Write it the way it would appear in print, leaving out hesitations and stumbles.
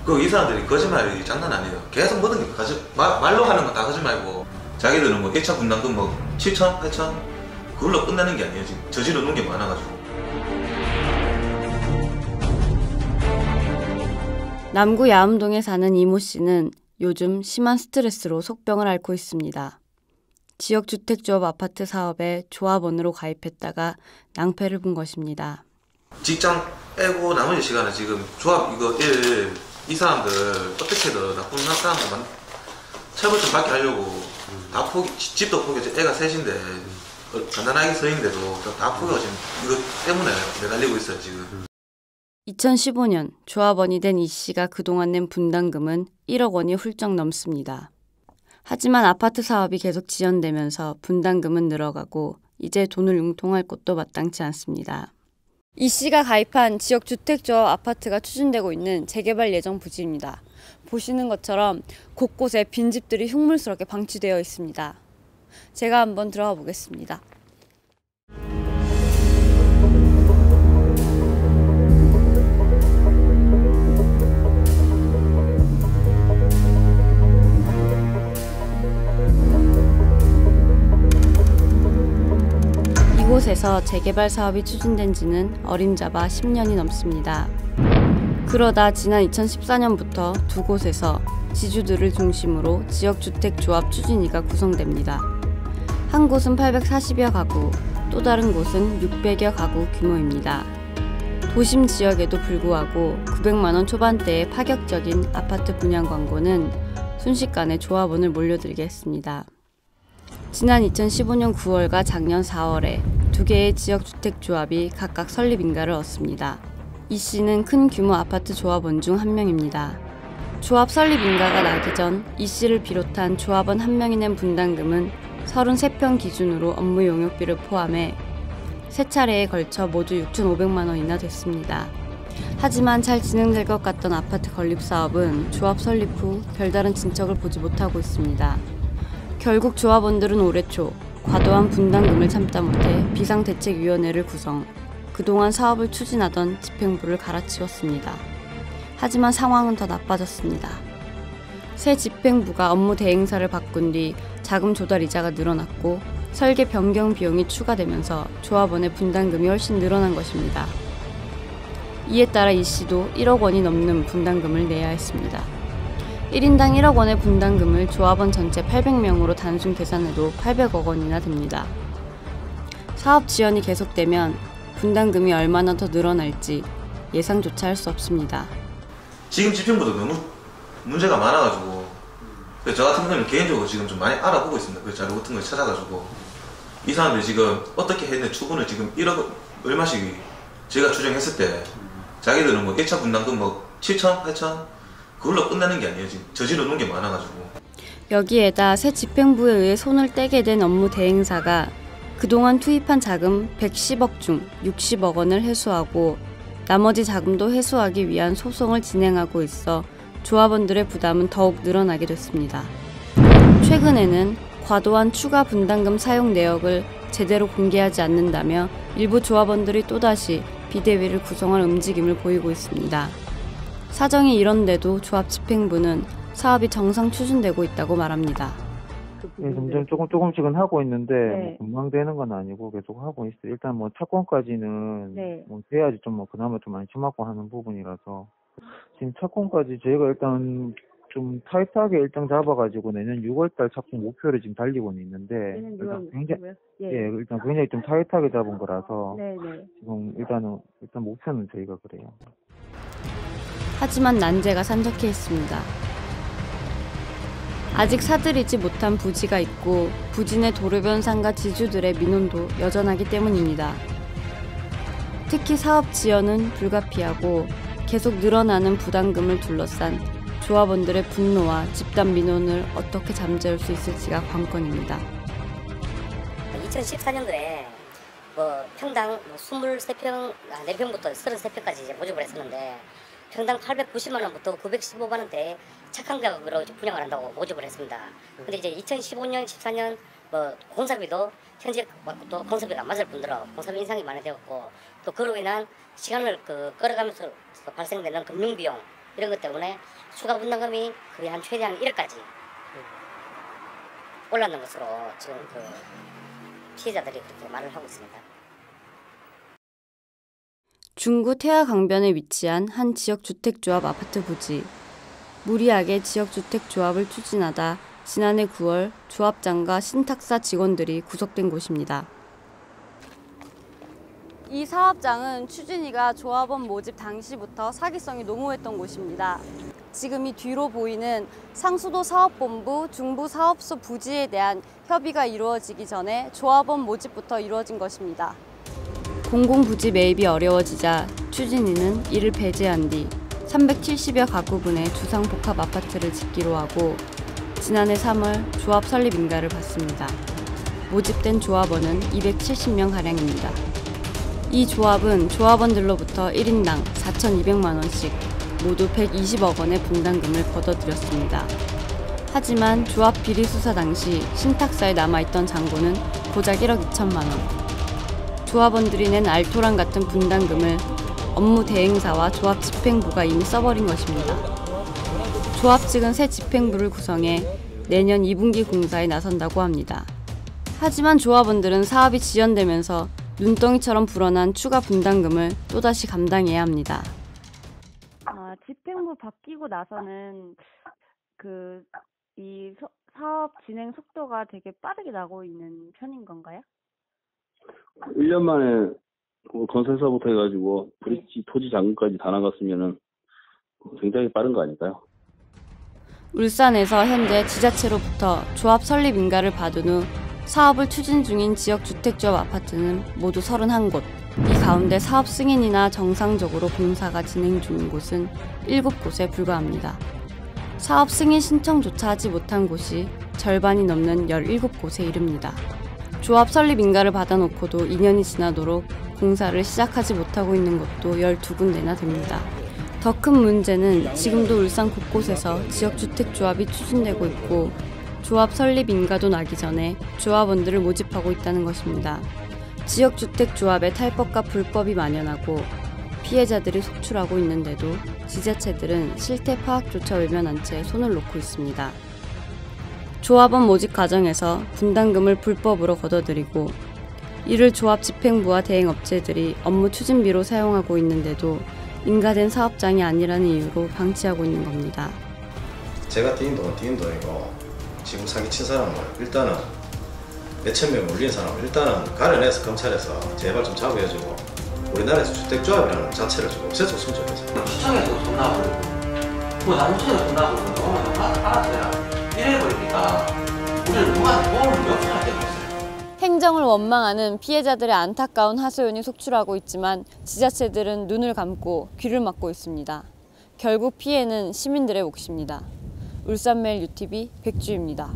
그 이 사람들이 거짓말이 장난 아니에요. 계속 모든 게 말로 하는 건 다 거짓말이고, 자기들은 뭐 1차 분담금 뭐 7천, 8천 그걸로 끝나는 게 아니에요. 지금 저질러 놓은 게 많아가지고. 남구 야음동에 사는 이모 씨는 요즘 심한 스트레스로 속병을 앓고 있습니다. 지역주택조합 아파트 사업에 조합원으로 가입했다가 낭패를 본 것입니다. 직장 빼고 나머지 시간에 지금 조합 이 사람들 어떻게든 나쁜 사람들만 철거 좀 받게 하려고 다 집도 포기했지. 애가 셋인데 가난하게 서 있는데도 다 포기하고 지금 이거 때문에 매달리고 있어요 지금. 2015년 조합원이 된 이 씨가 그동안 낸 분담금은 1억 원이 훌쩍 넘습니다. 하지만 아파트 사업이 계속 지연되면서 분담금은 늘어가고 이제 돈을 융통할 곳도 마땅치 않습니다. 이 씨가 가입한 지역주택조합 아파트가 추진되고 있는 재개발 예정 부지입니다. 보시는 것처럼 곳곳에 빈집들이 흉물스럽게 방치되어 있습니다. 제가 한번 들어가 보겠습니다. 이곳에서 재개발 사업이 추진된 지는 어림잡아 10년이 넘습니다. 그러다 지난 2014년부터 두 곳에서 지주들을 중심으로 지역주택조합 추진위가 구성됩니다. 한 곳은 840여 가구, 또 다른 곳은 600여 가구 규모입니다. 도심 지역에도 불구하고 900만 원 초반대의 파격적인 아파트 분양 광고는 순식간에 조합원을 몰려들게 했습니다. 지난 2015년 9월과 작년 4월에 두 개의 지역주택조합이 각각 설립 인가를 얻습니다. 이 씨는 큰 규모 아파트 조합원 중 한 명입니다. 조합 설립 인가가 나기 전 이 씨를 비롯한 조합원 한 명이 낸 분담금은 33평 기준으로 업무 용역비를 포함해 세 차례에 걸쳐 모두 6,500만 원이나 됐습니다. 하지만 잘 진행될 것 같던 아파트 건립 사업은 조합 설립 후 별다른 진척을 보지 못하고 있습니다. 결국 조합원들은 올해 초 과도한 분담금을 참다 못해 비상대책위원회를 구성, 그동안 사업을 추진하던 집행부를 갈아치웠습니다. 하지만 상황은 더 나빠졌습니다. 새 집행부가 업무 대행사를 바꾼 뒤 자금 조달 이자가 늘어났고 설계 변경 비용이 추가되면서 조합원의 분담금이 훨씬 늘어난 것입니다. 이에 따라 이 씨도 1억 원이 넘는 분담금을 내야 했습니다. 1인당 1억 원의 분담금을 조합원 전체 800명으로 단순 계산해도 800억 원이나 됩니다. 사업 지연이 계속되면 분담금이 얼마나 더 늘어날지 예상조차 할 수 없습니다. 지금 집행부도 너무 문제가 많아가지고 저 같은 경우는 개인적으로 지금 좀 많이 알아보고 있습니다. 그 자료 같은 걸 찾아가지고 이 사람들이 지금 어떻게 했는데 추분을 지금 1억 얼마씩 제가 추정했을 때 자기들은 뭐 1차 분담금 뭐 7천, 8천 그걸로 끝나는 게 아니에요. 지금 저질러 놓은 게 많아가지고. 여기에다 새 집행부에 의해 손을 떼게 된 업무 대행사가 그동안 투입한 자금 110억 중 60억 원을 회수하고 나머지 자금도 회수하기 위한 소송을 진행하고 있어 조합원들의 부담은 더욱 늘어나게 됐습니다. 최근에는 과도한 추가 분담금 사용 내역을 제대로 공개하지 않는다며 일부 조합원들이 또다시 비대위를 구성할 움직임을 보이고 있습니다. 사정이 이런데도 조합 집행부는 사업이 정상 추진되고 있다고 말합니다. 네, 점점 조금씩은 하고 있는데 뭐 금방 되는 건 아니고 계속 하고 있어요. 일단 뭐 착공까지는 뭐 돼야지 좀 뭐 그나마 좀 안심 하고 하는 부분이라서 지금 착공까지 저희가 일단 좀 타이트하게 일정 잡아가지고 내년 6월달 착공 목표를 지금 달리고는 있는데 일단 일단 굉장히 좀 타이트하게 잡은 거라서 지금 일단 목표는 저희가 그래요. 하지만 난제가 산적해 있습니다. 아직 사들이지 못한 부지가 있고 부지 내 도로변상과 지주들의 민원도 여전하기 때문입니다. 특히 사업 지연은 불가피하고 계속 늘어나는 부담금을 둘러싼 조합원들의 분노와 집단 민원을 어떻게 잠재울 수 있을지가 관건입니다. 2014년도에 뭐 평당 23평, 4평부터 33평까지 이제 모집을 했었는데 평당 890만 원부터 915만 원대에 착한 가격으로 분양을 한다고 모집을 했습니다. 근데 이제 2015년, 14년 뭐 공사비도 현재 또 공사비가 안 맞을 뿐더러 공사비 인상이 많이 되었고 또 그로 인한 시간을 끌어가면서 발생되는 금융비용 이런 것 때문에 추가 분담금이 거의 한 최대한 1억까지 올랐는 것으로 지금 그 피해자들이 그렇게 말을 하고 있습니다. 중구 태화 강변에 위치한 한 지역주택조합 아파트 부지. 무리하게 지역주택조합을 추진하다 지난해 9월 조합장과 신탁사 직원들이 구속된 곳입니다. 이 사업장은 추진이가 조합원 모집 당시부터 사기성이 농후했던 곳입니다. 지금 이 뒤로 보이는 상수도 사업본부 중부사업소 부지에 대한 협의가 이루어지기 전에 조합원 모집부터 이루어진 것입니다. 공공부지 매입이 어려워지자 추진이는 이를 배제한 뒤 370여 가구분의 주상복합 아파트를 짓기로 하고 지난해 3월 조합 설립 인가를 받습니다. 모집된 조합원은 270명가량입니다. 이 조합은 조합원들로부터 1인당 4,200만 원씩 모두 120억 원의 분담금을 걷어들였습니다. 하지만 조합 비리 수사 당시 신탁사에 남아있던 잔고는 고작 1억 2천만 원. 조합원들이 낸 알토란 같은 분담금을 업무 대행사와 조합 집행부가 이미 써버린 것입니다. 조합 측은 새 집행부를 구성해 내년 2분기 공사에 나선다고 합니다. 하지만 조합원들은 사업이 지연되면서 눈덩이처럼 불어난 추가 분담금을 또다시 감당해야 합니다. 집행부 바뀌고 나서는 이 사업 진행 속도가 되게 빠르게 나고 있는 편인 건가요? 1년 만에 건설사부터 해가지고 브릿지 토지 잔금까지 다 나갔으면은 굉장히 빠른 거 아닐까요? 울산에서 현재 지자체로부터 조합 설립 인가를 받은 후 사업을 추진 중인 지역주택조합 아파트는 모두 31곳. 이 가운데 사업 승인이나 정상적으로 공사가 진행 중인 곳은 7곳에 불과합니다. 사업 승인 신청조차 하지 못한 곳이 절반이 넘는 17곳에 이릅니다. 조합 설립 인가를 받아놓고도 2년이 지나도록 공사를 시작하지 못하고 있는 곳도 12군데나 됩니다. 더 큰 문제는 지금도 울산 곳곳에서 지역주택조합이 추진되고 있고 조합 설립 인가도 나기 전에 조합원들을 모집하고 있다는 것입니다. 지역주택조합의 탈법과 불법이 만연하고 피해자들이 속출하고 있는데도 지자체들은 실태 파악조차 외면한 채 손을 놓고 있습니다. 조합원 모집 과정에서 분담금을 불법으로 걷어들이고 이를 조합 집행부와 대행업체들이 업무 추진비로 사용하고 있는데도 인가된 사업장이 아니라는 이유로 방치하고 있는 겁니다. 제가 뛴 돈이고 지금 사기친 사람을 일단은 몇천 명 올린 사람을 일단은 가려내서 검찰에서 제발 좀 잡아야지고 우리나라에서 주택조합이라는 자체를 좀 없애줬으면 좋겠어요. 시청에서 돈 나버리고 뭐 남부청에서 돈 나버리고 너무 알았어요. 이래버리니까 우리는 누구한테 도움을 요청할 때가 있어요. 행정을 원망하는 피해자들의 안타까운 하소연이 속출하고 있지만 지자체들은 눈을 감고 귀를 막고 있습니다. 결국 피해는 시민들의 몫입니다. 울산매일 UTV 백주입니다.